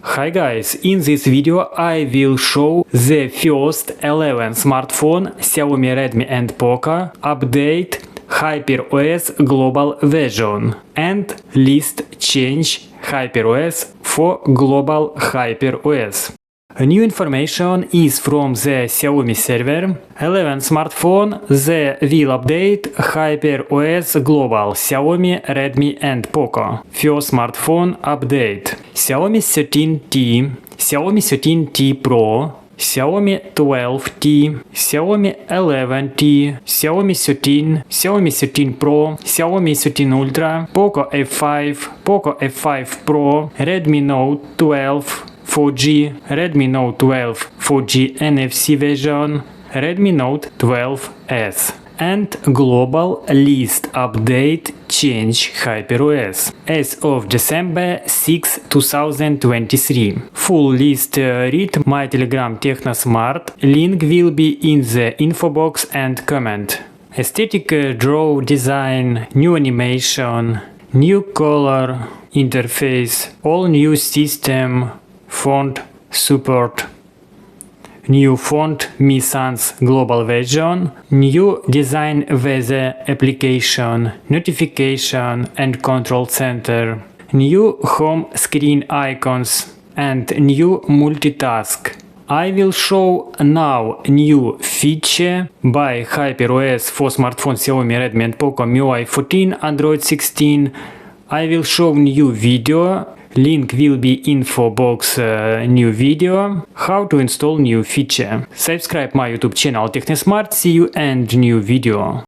Hi guys, in this video I will show the first 11 smartphone Xiaomi, Redmi and Poco update HyperOS global version and list change HyperOS for global HyperOS. New information is from the Xiaomi server. 11 smartphone that will update HyperOS global Xiaomi, Redmi and Poco. First smartphone update: Xiaomi 13T, Xiaomi 13T Pro, Xiaomi 12T, Xiaomi 11T, Xiaomi 13, Xiaomi 13 Pro, Xiaomi 13 Ultra, Poco F5, Poco F5 Pro, Redmi Note 12, 4G, Redmi Note 12 4G NFC version, Redmi Note 12S. And global list update change HyperOS as of December 6, 2023. Full list read my Telegram technosmart. Link will be in the info box and comment. Aesthetic draw design, new animation, new color interface, all new system, font support, new font Mi Sans global version, new design weather application, notification and control center, new home screen icons and new multitask. I will show now new feature by HyperOS for smartphone Xiaomi, Redmi and Poco MIUI 14, Android 16. I will show new video. Link will be info box new video how to install new feature. Subscribe my YouTube channel technosmart. See you and new video.